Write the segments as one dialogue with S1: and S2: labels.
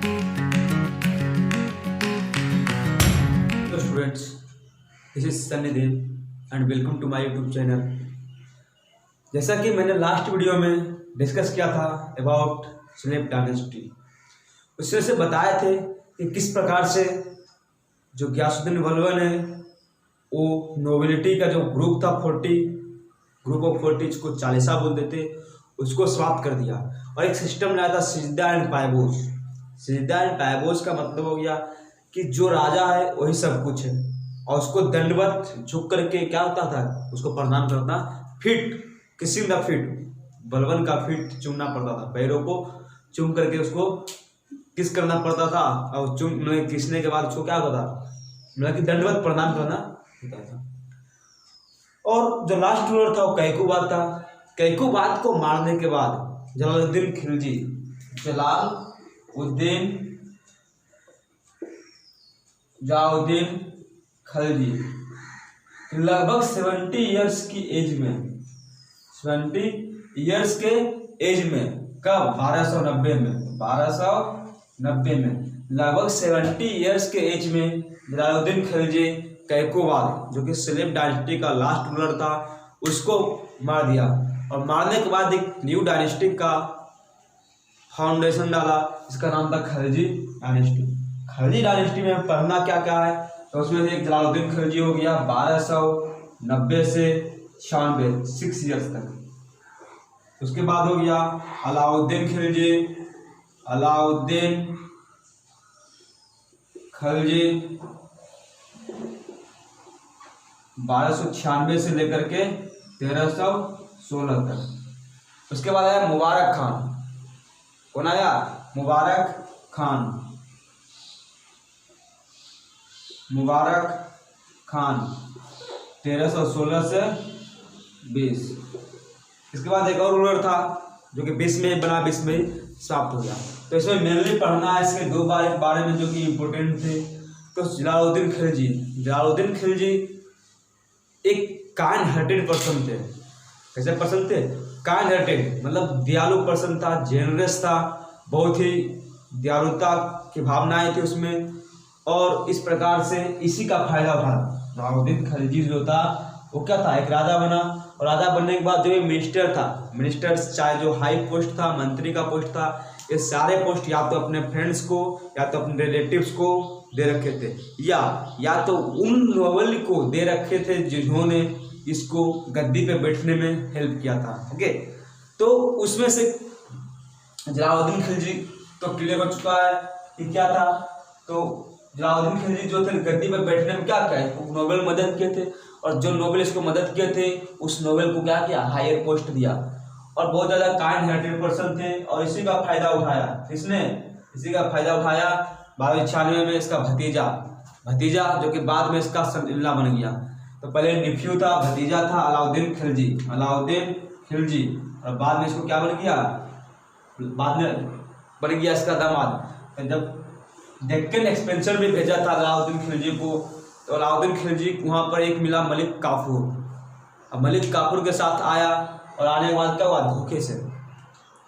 S1: Hello students, this is Sunny Dev and welcome to my YouTube channel। जैसा कि मैंने last video में discuss किया था अबाउट स्लेव डायनेस्टी, उसमें से बताए थे कि किस प्रकार से जो गियासुद्दीन बलबन है वो नोबिलिटी का जो ग्रुप था 40 ऑफ 40 को चालीसा बोलते थे, उसको समाप्त कर दिया और एक सिस्टम लाया था सिजदा एंड पायबोज। सिजदा एंड पायबोज का मतलब हो गया कि जो राजा है वही सब कुछ है और उसको दंडवत झुक करके क्या होता था, उसको प्रणाम करना, feet kissing the feet, Balban का फीट चूमना पड़ता था, पैरों को चूम करके उसको किस करना पड़ता था और चूम मतलब किसने के बाद उसको क्या होता था, मतलब कि दंडवत प्रणाम करना होता था। और जो लास्ट रूलर था वो कैकुबाद था। कैकुबाद को मारने के बाद जलालुद्दीन खिलजी, जलालुद्दीन खिलजी लगभग 70 इयर्स की एज में, 70 इयर्स के एज में, कब 1290 में लगभग 70 इयर्स के एज में जलालुद्दीन खिलजी कैकुबाद, जो कि स्लेव डायनेस्टी का लास्ट रूलर था, उसको मार दिया और मारने के बाद एक न्यू डायनेस्टी का फाउंडेशन डाला, इसका नाम था खिलजी डायनेस्टी। खिलजी डायनेस्टी में पढ़ना क्या क्या है, तो उसमें से एक जलालुद्दीन खिलजी हो गया 1290 से 96, 6 इयर्स तक। उसके बाद हो गया अलाउद्दीन खिलजी 1296 से लेकर के 1316 तक। उसके बाद आया मुबारक खान। कौन आया? मुबारक खान 1316 से 20। इसके बाद एक और रूलर था जो कि 20 में बना, 20 में समाप्त हो गया। तो इसमें मेनली पढ़ना है इसके दो बारे में जो कि इम्पोर्टेंट थे। तो जलालुद्दीन खिलजी एक काइंड हार्टेड पर्सन थे। कैसे पर्सन थे? काइंड हार्टेड मतलब दयालु पर्सन था, जेनरस था, बहुत ही दयालुता की भावनाएं थी उसमें। और इस प्रकार से इसी का फायदा उठाया जलालुद्दीन खिलजी जो था वो क्या था, एक राजा बना। और राजा बनने के बाद जो ये मिनिस्टर था, मिनिस्टर्स चाहे जो हाई पोस्ट था, मंत्री का पोस्ट था, ये सारे पोस्ट या तो अपने फ्रेंड्स को या तो अपने रिलेटिव्स को दे रखे थे, या तो उन नोबल को दे रखे थे जिन्होंने इसको गद्दी पे बैठने में हेल्प किया था। ओके, तो उसमें से जलालुद्दीन खिलजी तो क्लियर हो चुका है कि क्या था। तो जलालुद्दीन खिलजी जो थे गद्दी पे बैठने में क्या किया, नोबेल मदद किए थे, और जो नोबेल इसको मदद किए थे उस नोबेल को क्या किया, हायर पोस्ट दिया। और बहुत ज़्यादा काइंड हार्टेड पर्सन थे और इसी का फायदा उठाया। इसने इसी का फायदा उठाया। 1296 में इसका भतीजा जो कि बाद में इसका सन-इन-लॉ बन गया। तो पहले निफ्यू था, भतीजा था अलाउद्दीन खिलजी, और बाद में इसको क्या बन गया, बाद में बन गया इसका दामाद। तो जब डेक्कन एक्सपेंशन में भेजा था अलाउद्दीन खिलजी को, तो अलाउद्दीन खिलजी वहाँ पर एक मिला मलिक काफूर। अब मलिक काफूर के साथ आया और आने के बाद क्या हुआ,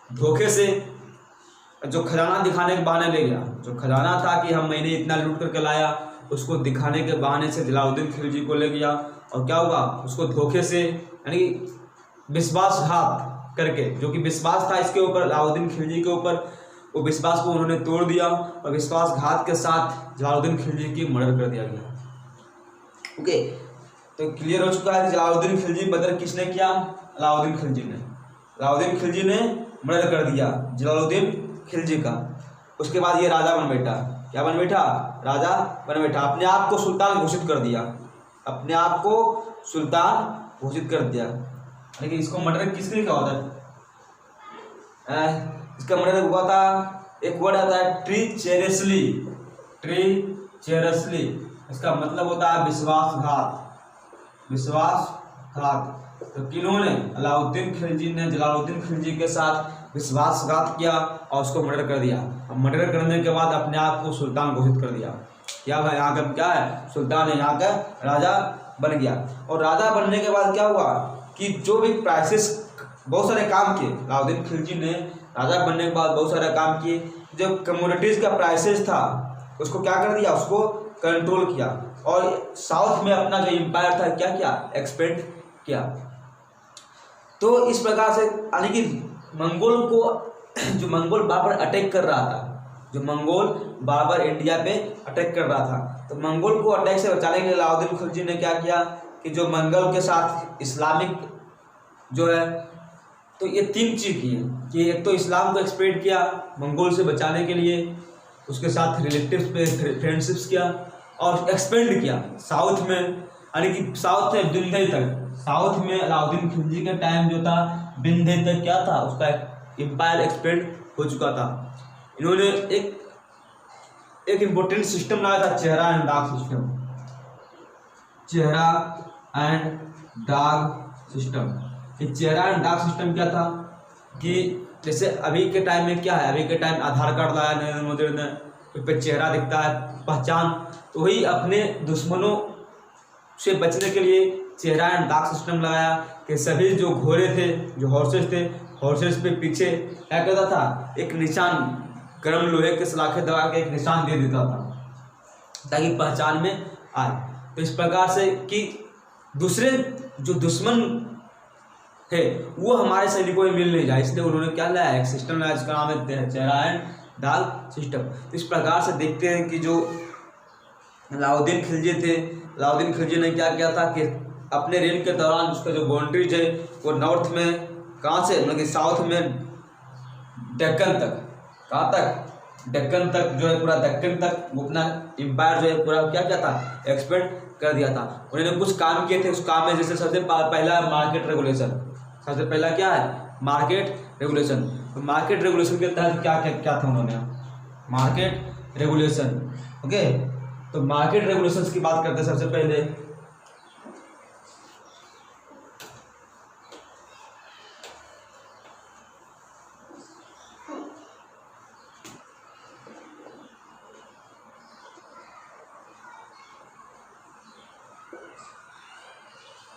S1: धोखे से जो खजाना दिखाने के बहाने ले गया। जो खजाना था कि मैंने इतना लूट करके लाया, उसको दिखाने के बहाने से जलालुद्दीन खिलजी को ले गया। और क्या हुआ, उसको धोखे से यानी विश्वासघात करके, जो कि विश्वास था इसके ऊपर, अलाउद्दीन खिलजी के ऊपर, वो विश्वास को उन्होंने तोड़ दिया और विश्वासघात के साथ जलालुद्दीन खिलजी की मर्डर कर दिया गया। ओके, तो क्लियर हो चुका है कि जलालुद्दीन खिलजी मर्डर किसने किया, अलाउद्दीन खिलजी ने मर्डर कर दिया जलालुद्दीन खिलजी का। उसके बाद ये राजा बन बैठा। क्या बन बैठा? राजा बन बैठा। अपने आप को सुल्तान घोषित कर दिया, लेकिन इसको मर्डर किसने किया होता है? इसका मर्डर हुआ था, एक वर्ड आता है ट्रीचेरसली। इसका मतलब होता है विश्वासघात। तो किन्होंने, अलाउद्दीन खिलजी ने जलालुद्दीन खिलजी के साथ विश्वासघात किया और उसको मर्डर कर दिया। अब मर्डर करने के बाद अपने आप को सुल्तान घोषित कर दिया। क्या भाई, यहाँ का क्या है, सुल्तान है, यहाँ का राजा बन गया। और राजा बनने के बाद क्या हुआ कि जो भी प्राइसेस बहुत सारे काम किए अलाउद्दीन खिलजी ने। राजा बनने के बाद बहुत सारे काम किए। जो कमोडिटीज़ का प्राइसेस था उसको क्या कर दिया, उसको कंट्रोल किया, और साउथ में अपना जो एम्पायर था क्या किया, एक्सपेंड किया। तो इस प्रकार से यानी कि मंगोल को जो मंगोल बाबर अटैक कर रहा था, जो मंगोल बाबर इंडिया पे अटैक कर रहा था, तो मंगोल को अटैक से बचाने के लिए अलाउद्दीन खिलजी ने क्या किया कि जो मंगोल के साथ इस्लामिक जो है, तो ये 3 चीज़ की है कि एक तो इस्लाम को एक्सपेंड किया मंगोल से बचाने के लिए, उसके साथ रिलेटिव्स पे फ्रेंडशिप्स किया, और एक्सपेंड किया साउथ में, यानी कि साउथ से विंध्य तक। साउथ में अलाउद्दीन खिलजी के टाइम जो था विंध्य तक क्या था, उसका एम्पायर एक्सपेंड हो चुका था। इन्होंने एक इम्पोर्टेंट सिस्टम लाया था, चेहरा एंड दाग सिस्टम। चेहरा एंड दाग सिस्टम। ये चेहरा एंड दाग सिस्टम क्या था कि जैसे अभी के टाइम में क्या है, अभी के टाइम आधार कार्ड लाया नरेंद्र मोदी ने, उस पर चेहरा दिखता है, पहचान। तो वही अपने दुश्मनों से बचने के लिए चेहरा एंड दाग सिस्टम लगाया कि सभी जो घोड़े थे, जो हॉर्सेस थे, हॉर्सेस पे पीछे क्या करता था, एक निशान, गर्म लोहे के सलाखे दबा के एक निशान दे देता था ताकि पहचान में आए। तो इस प्रकार से कि दूसरे जो दुश्मन है वो हमारे सैनिकों में मिल नहीं जाए, इसलिए उन्होंने क्या लाया, एक सिस्टम लाया जिसका नाम है चेहरा एंड दाग सिस्टम। तो इस प्रकार से देखते हैं कि जो अलाउद्दीन खिलजी थे, अलाउद्दीन खिलजी ने क्या किया था कि अपने रेल के दौरान उसका जो बाउंड्रीज है वो नॉर्थ में कहाँ से, मतलब कि साउथ में डेक्कन तक, कहाँ तक, डेक्कन तक जो है, पूरा डेक्कन तक वो अपना एम्पायर जो है पूरा क्या क्या था, एक्सपेंड कर दिया था। उन्होंने कुछ काम किए थे, उस काम में जैसे सबसे पहला मार्केट रेगुलेशन। सबसे पहला क्या है, मार्केट रेगुलेशन। तो मार्केट रेगुलेशन के तहत क्या क्या क्या था उन्होंने, मार्केट रेगुलेशन। ओके, तो मार्केट रेगुलेशंस की बात करते हैं सबसे पहले।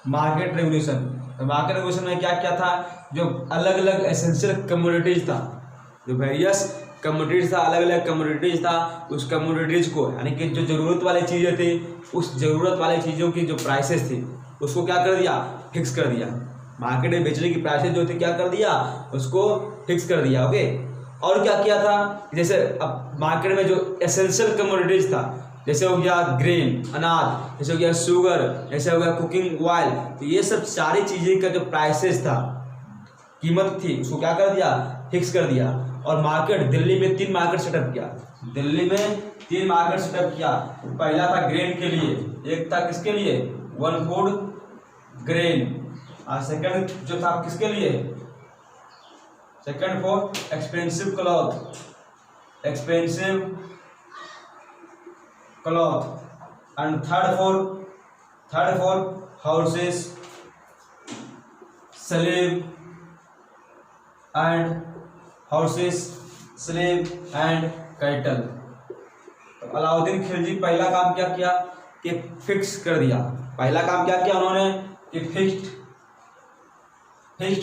S1: मार्केट रेगुलेशन, तो मार्केट रेगुलेशन में क्या क्या था, जो अलग अलग एसेंशियल कमोडिटीज था, जो वेरियस कमोडिटीज था, अलग अलग कमोडिटीज था, उस कमोडिटीज को यानी कि जो ज़रूरत वाली चीज़ें थी, उस ज़रूरत वाली चीज़ों की जो प्राइसेस थी उसको क्या कर दिया, फिक्स कर दिया। मार्केट में बेचने की प्राइसेस जो थी क्या कर दिया, उसको फिक्स कर दिया। ओके, और क्या किया था, जैसे अब मार्केट में जो एसेंशियल कमोडिटीज था, जैसे हो गया ग्रेन, अनाज, जैसे हो गया शुगर, जैसे हो गया कुकिंग ऑयल, तो ये सब सारी चीज़ें का जो प्राइसेस था, कीमत थी, उसको क्या कर दिया, फिक्स कर दिया। और मार्केट, दिल्ली में 3 मार्केट सेटअप किया, दिल्ली में 3 मार्केट सेटअप किया। पहला था ग्रेन के लिए, एक था किसके लिए, वन फूड ग्रेन, और सेकंड जो था किसके लिए, second for expensive cloth, expensive cloth, and third for houses, slave and horses, slave and cattle. तो अलाउद्दीन खिलजी पहला काम क्या किया कि फिक्स कर दिया। पहला काम क्या किया उन्होंने कि fixed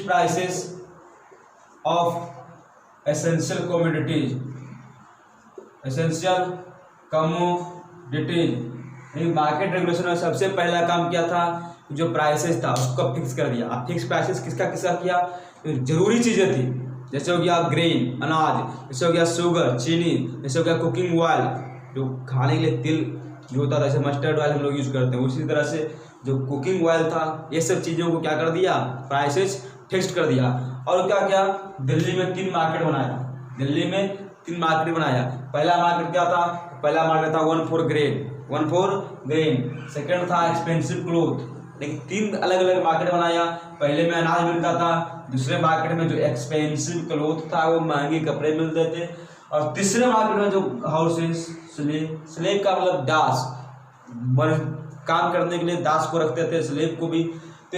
S1: prices of essential commodities, essential commodities. Market regulation में सबसे पहला काम क्या था, जो प्राइसेस था उसको फिक्स कर दिया। अब फिक्स प्राइसेस किसका किसका किया, जरूरी चीज़ें थी, जैसे हो गया ग्रेन, अनाज, जैसे हो गया शुगर, चीनी, जैसे हो गया कुकिंग ऑयल, जो खाने के लिए तेल जो होता था, जैसे मस्टर्ड ऑयल हम लोग यूज़ करते हैं, उसी तरह से जो कुकिंग ऑयल था, ये सब चीज़ों को क्या कर दिया, प्राइसेस फिक्स्ड कर दिया। और क्या किया, दिल्ली में 3 मार्केट बनाया, दिल्ली में 3 मार्केट बनाया। पहला मार्केट क्या था, पहला मार्केट था वन फॉर ग्रेन, सेकंड था एक्सपेंसिव क्लोथ। लेकिन 3 अलग अलग मार्केट बनाया। पहले में अनाज मिलता था, दूसरे मार्केट में जो एक्सपेंसिव क्लोथ था वो महंगे कपड़े मिलते थे, और तीसरे मार्केट में जो हाउसेस, स्लेव का मतलब दास, काम करने के लिए दास को रखते थे, स्लेव को भी। तो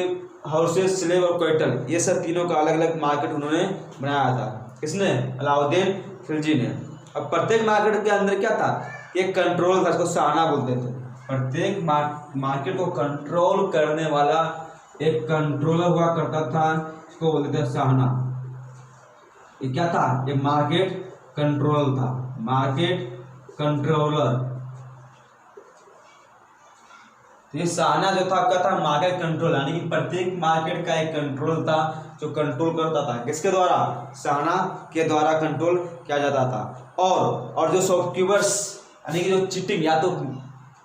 S1: हाउसेस, स्लेव और कैटल, ये सब तीनों का अलग अलग मार्केट उन्होंने बनाया था। किसने, अलाउद्दीन खिलजी ने। अब प्रत्येक मार्केट के अंदर क्या था, एक कंट्रोल था, इसको साना बोलते थे। प्रत्येक मार्केट को कंट्रोल करने वाला एक कंट्रोलर हुआ करता था, इसको बोलते थे शाहना। ये क्या था? ये मार्केट कंट्रोल था, मार्केट कंट्रोलर। तो ये शाहना जो था क्या था? मार्केट कंट्रोल, यानी कि प्रत्येक मार्केट का एक कंट्रोल था जो कंट्रोल करता था। किसके द्वारा? शाहना के द्वारा कंट्रोल किया जाता था। और जो शॉपकीपर्स यानी कि जो चीटिंग, या तो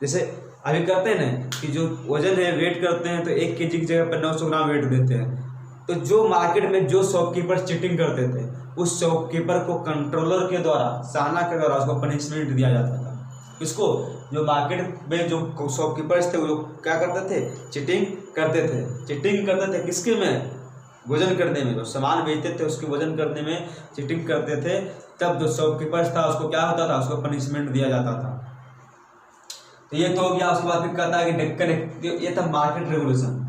S1: जैसे अभी करते हैं ना कि जो वजन है वेट करते हैं तो 1 kg की जगह पर 900 ग्राम वेट देते हैं। तो जो मार्केट में जो शॉपकीपर चीटिंग करते थे उस शॉपकीपर को कंट्रोलर के द्वारा, शाहना के द्वारा उसको पनिशमेंट दिया जाता था। इसको जो मार्केट में जो शॉपकीपर्स थे वो क्या करते थे? चीटिंग करते थे। चीटिंग करते थे किसके में? वजन करने में। जो सामान बेचते थे उसके वजन करने में चीटिंग करते थे। तब जो शॉपकीपर्स था उसको क्या होता था? उसको पनिशमेंट दिया जाता था। तो ये तो हो गया। उसके बाद फिर कहता है कि डेक्कन, ये था मार्केट रेगुलेशन,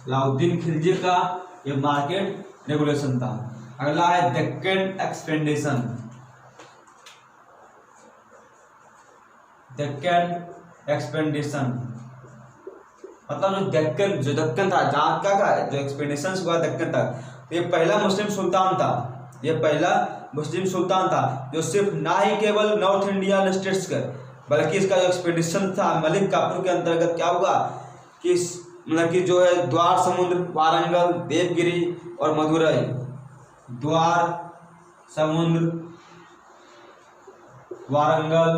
S1: अलाउद्दीन खिलजी का ये मार्केट रेगुलेशन था। अगला है डेक्कन एक्सपेडिशन। डेक्कन एक्सपेडिशन मतलब जो दक्कन था, जहाँ का जो एक्सपेडिशन हुआ दक्कन तक, तो ये पहला मुस्लिम सुल्तान था। ये पहला मुस्लिम सुल्तान था जो सिर्फ ना ही केवल नॉर्थ इंडियन स्टेट्स का, बल्कि इसका जो एक्सपेडिशन था मलिक काफूर के अंतर्गत क्या हुआ कि मतलब कि जो है द्वार समुद्र, वारंगल, देवगिरी और मदुरई। द्वार समुद्र, वारंगल,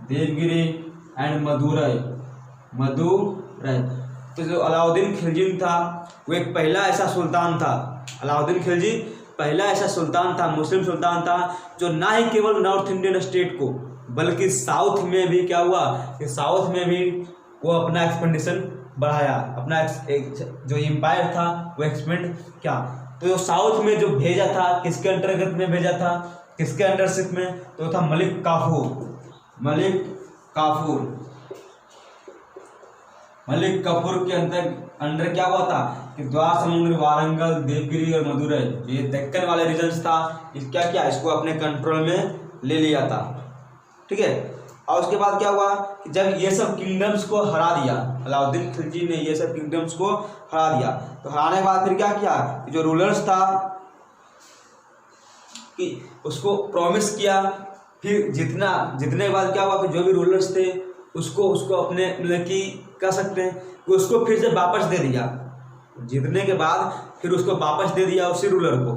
S1: देवगिरी एंड मदुरई। तो जो अलाउद्दीन खिलजी था वो एक पहला ऐसा सुल्तान था। अलाउद्दीन खिलजी पहला ऐसा सुल्तान था, मुस्लिम सुल्तान था जो ना ही केवल नॉर्थ इंडियन स्टेट को बल्कि साउथ में भी क्या हुआ कि साउथ में भी वो अपना एक्सपेंडिशन बढ़ाया। अपना जो एम्पायर था वो एक्सपेंड क्या, तो जो साउथ में जो भेजा था किसके अंतर्गत में भेजा था? किसके अंडरशिप में? तो था मलिक काफूर के अंडर क्या हुआ था कि द्वार समुद्र, वारंगल, देवगिरी और मदुरई, ये दक्कन वाले रीजन्स था। इस क्या किया? इसको अपने कंट्रोल में ले लिया था। ठीक है। और उसके बाद क्या हुआ कि जब ये सब किंगडम्स को हरा दिया, अलाउद्दीन खिलजी ने ये सब किंगडम्स को हरा दिया, तो हराने के बाद फिर क्या किया कि जो रूलर्स था कि उसको प्रॉमिस किया। फिर जितने के बाद क्या हुआ कि जो भी रूलर्स थे उसको अपने मतलब कि कह सकते हैं कि उसको फिर से वापस दे दिया। जीतने के बाद फिर उसको वापस दे दिया उसी रूलर को,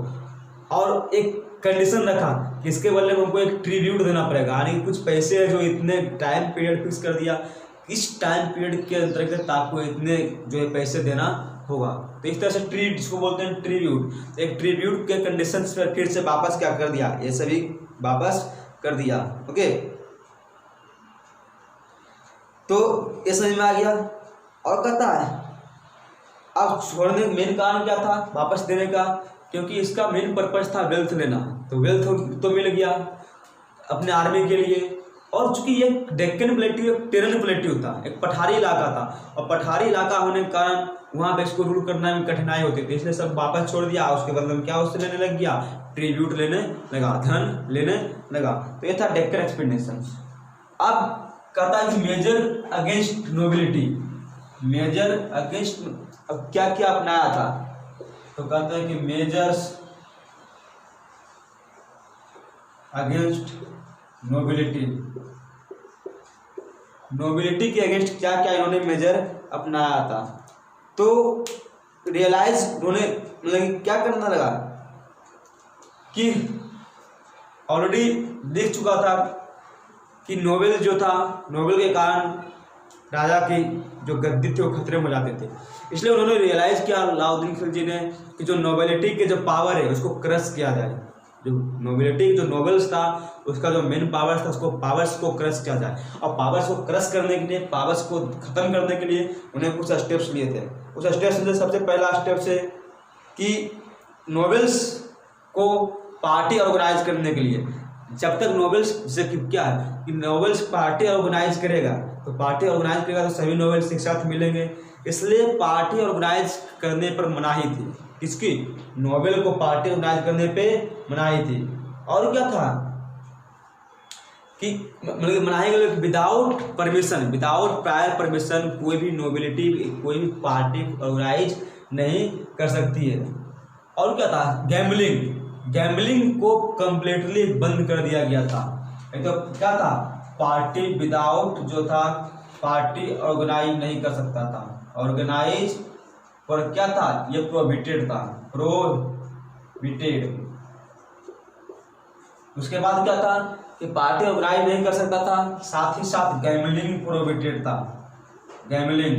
S1: और एक कंडीशन रखा कि इसके बदले में हमको एक ट्रिब्यूट देना पड़ेगा, यानी कुछ पैसे है जो इतने टाइम पीरियड फिक्स कर दिया, इस टाइम पीरियड के अंतर्गत आपको इतने जो है पैसे देना होगा। तो इस तरह से जिसको बोलते हैं ट्रिब्यूट। एक ट्रिब्यूट के कंडीशंस पर फिर से वापस क्या कर दिया? ये सभी वापस कर दिया। ओके, तो ये समझ में आ गया। और कहता है अब छोड़ने का मेन कारण क्या था वापस देने का? क्योंकि इसका मेन पर्पस था वेल्थ लेना, तो वेल्थ तो मिल गया अपने आर्मी के लिए। और चूंकि ये डेक्कन प्लेट्यू एक टेरन प्लेट्यू था, एक पठारी इलाका था, और पठारी इलाका होने के कारण वहाँ पे इसको रूल करने में कठिनाई होती थी, इसलिए सब वापस छोड़ दिया। उसके बदले में क्या उससे लेने लग गया? ट्रिब्यूट लेने लगा, धन लेने लगा। तो ये था डेक्कन एक्सपेडिशन। अब कहता है कि major against nobility, major against, अब क्या क्या अपनाया था? तो कहते हैं कि मेजर्स अगेंस्ट नोबिलिटी, नोबिलिटी के अगेंस्ट क्या क्या इन्होंने मेजर अपनाया था। तो रियलाइज उन्होंने मतलब क्या करना लगा कि ऑलरेडी देख चुका था कि नोबेल जो था, नोबेल के कारण राजा की जो गद्दी थी वो खतरे में हो जाते थे। इसलिए उन्होंने रियलाइज किया अलाउद्दीन खिलजी ने कि जो नोबिलिटी के जो पावर है उसको क्रश किया जाए। जो नोबिलिटी जो नोबल्स था उसका जो मेन पावर्स था उसको पावर्स को क्रश किया जाए। और पावर्स को क्रश करने के लिए, पावर्स को खत्म करने के लिए उन्हें कुछ स्टेप्स लिए थे। उस स्टेप्स में सबसे पहला स्टेप है कि नोबल्स को पार्टी ऑर्गेनाइज करने के लिए, जब तक नोबल्स जैसे कि क्या है कि नोबल्स पार्टी ऑर्गेनाइज करेगा, तो पार्टी ऑर्गेनाइज करेगा तो सभी नोबल्स एक साथ मिलेंगे, इसलिए पार्टी ऑर्गेनाइज करने पर मनाही थी। किसकी? नोबेल को पार्टी ऑर्गेनाइज करने पे मनाही थी। और क्या था कि मतलब मनाही गई without permission, without prior permission कोई भी नोबिलिटी, कोई भी पार्टी ऑर्गेनाइज नहीं कर सकती है। और क्या था, गैम्बलिंग, गैम्बलिंग को कंप्लीटली बंद कर दिया गया था। तो क्या था, पार्टी विदाउट जो था पार्टी ऑर्गेनाइज नहीं कर सकता था, ऑर्गेनाइज पर क्या था, ये प्रोहिबिटेड था, प्रोहिबिटेड। उसके बाद क्या था कि पार्टी ऑर्गेनाइज नहीं कर सकता था, साथ ही साथ गैम्बलिंग प्रोहिबिटेड था। गैम्बलिंग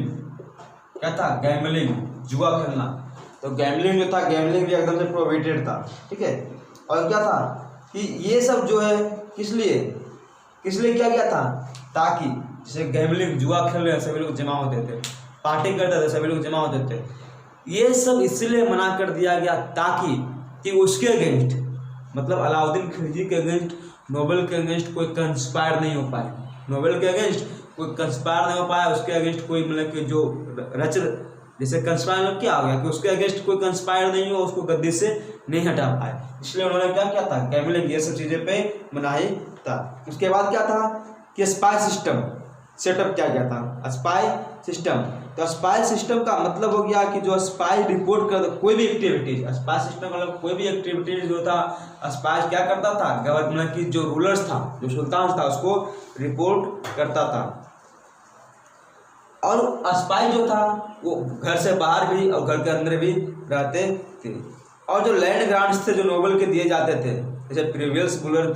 S1: क्या था, गैम्बलिंग जुआ खेलना, तो गैम्बलिंग जो था, गैम्बलिंग भी एकदम से प्रोहिबिटेड था, ठीक है। और क्या था कि ये सब जो है किस लिए किया गया था, ताकि जैसे गैम्बलिंग जुआ खेल रहे सभी लोग जमा होते थे, पार्टी करते थे सभी लोग जमा होते थे, ये सब इसलिए मना कर दिया गया ताकि कि उसके अगेंस्ट, मतलब अलाउद्दीन खिलजी के अगेंस्ट, नोबेल के अगेंस्ट कोई कंस्पायर नहीं हो पाए, नोबेल के अगेंस्ट कोई कंस्पायर नहीं हो पाया, उसके अगेंस्ट कोई मतलब कि जो रच, जैसे कंस्पायर में क्या हो गया कि उसके अगेंस्ट कोई कंस्पायर नहीं हो, उसको गद्दी से नहीं हटा पाए, इसलिए उन्होंने क्या किया था, गैम्बलिंग ये सब चीज़ें पे मनाही था। उसके बाद क्या था कि स्पाई सिस्टम सेटअप किया गया था, स्पाई सिस्टम। तो स्पाई सिस्टम का मतलब हो गया कि जो स्पाई रिपोर्ट कर कोई भी एक्टिविटीज, स्पाई सिस्टम मतलब कोई भी एक्टिविटीज जो था स्पाई क्या करता था, गवर्नमेंट की जो रूलर्स था, जो सुल्तान था, उसको रिपोर्ट करता था। और स्पाई जो था वो घर से बाहर भी और घर के अंदर भी रहते थे। और जो लैंड ग्रांट्स थे जो नोबेल के दिए जाते थे, जैसे प्रीवियस रूलर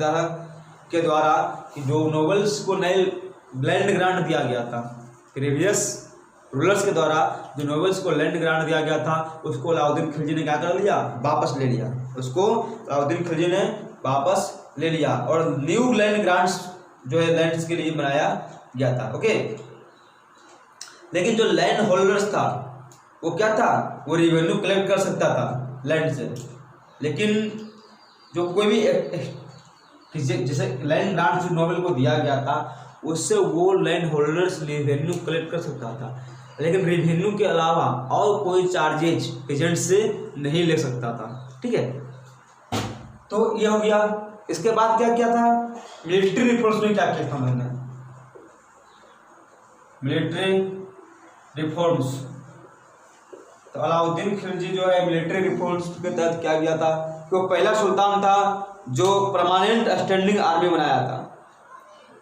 S1: के द्वारा कि जो नोबेल्स को नए लैंड ग्रांट दिया गया था, प्रीवियस रूलर्स के द्वारा जो नोबेल्स को लैंड ग्रांट दिया गया था, उसको अलाउद्दीन खिलजी ने क्या कर लिया, वापस ले लिया, उसको अलाउद्दीन खिलजी ने वापस ले लिया और न्यू लैंड ग्रांट्स जो है लैंड्स के लिए बनाया गया था। ओके, लेकिन जो लैंड होल्डर्स था वो क्या था, वो रिवेन्यू कलेक्ट कर सकता था लैंड से, लेकिन जो कोई भी जैसे लैंड ग्रांट जो नोबेल को दिया गया था उससे वो लैंड होल्डर्स रिवेन्यू कलेक्ट कर सकता था, लेकिन रिवेन्यू के अलावा और कोई चार्जेज पेजेंट से नहीं ले सकता था, ठीक है। तो ये हो गया। इसके बाद क्या किया था, मिलिट्री रिफॉर्म्स में क्या किया था मैंने, मिलिट्री रिफॉर्म्स। तो अलाउद्दीन खिलजी जो है मिलिट्री रिफॉर्म्स के तहत क्या किया था कि वो पहला सुल्तान था जो परमानेंट स्टैंडिंग आर्मी बनाया था।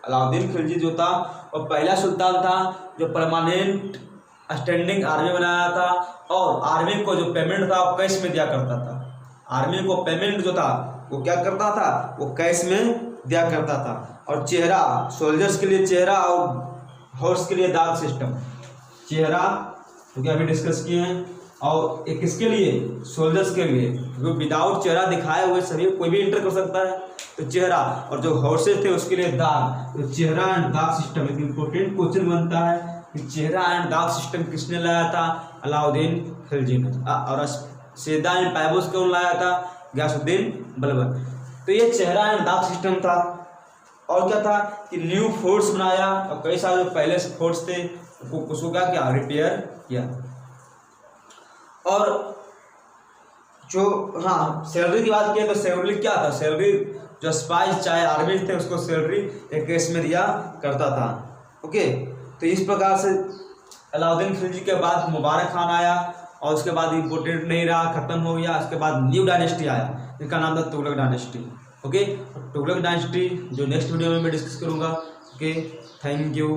S1: अलाउद्दीन खिलजी जो था वो पहला सुल्तान था जो परमानेंट स्टैंडिंग आर्मी बनाया था, और आर्मी को जो पेमेंट था वो कैश में दिया करता था। आर्मी को पेमेंट जो था वो क्या करता था, वो कैश में दिया करता था। और चेहरा, सोल्जर्स के लिए चेहरा और हॉर्स के लिए दाग सिस्टम, चेहरा जो कि अभी डिस्कस किए हैं, और एक किसके लिए, सोल्जर्स के लिए, क्योंकि विदाउट चेहरा दिखाए हुए सभी कोई भी एंटर कर सकता है, तो चेहरा, और जो हॉर्सेस थे उसके लिए दाग, तो चेहरा एंड दाग सिस्टम। एक इंपॉर्टेंट क्वेश्चन बनता है कि चेहरा एंड दाग सिस्टम किसने लाया था, अलाउद्दीन खिलजी ने, और सीधा एंड पैबोस कौन लाया था, गयासुद्दीन बलबन। तो ये चेहरा एंड दाग सिस्टम था। और क्या था कि न्यू फोर्ट्स बनाया, और कई सारे जो पहले से फोर्ट्स थे उसको क्या किया, रिपेयर किया। और जो हाँ सैलरी की बात किया तो सैलरी क्या था, सैलरी जो स्पाइस चाहे आर्मी थे उसको सैलरी एक केस में दिया करता था। ओके, तो इस प्रकार से अलाउद्दीन खिलजी के बाद मुबारक खान आया, और उसके बाद इम्पोर्टेंट नहीं रहा, खत्म हो गया। उसके बाद न्यू डायनेस्टी आया जिसका नाम था Tughlaq dynasty. Okay, Tughlaq dynasty जो नेक्स्ट वीडियो में मैं डिस्कस करूँगा। Okay, thank you.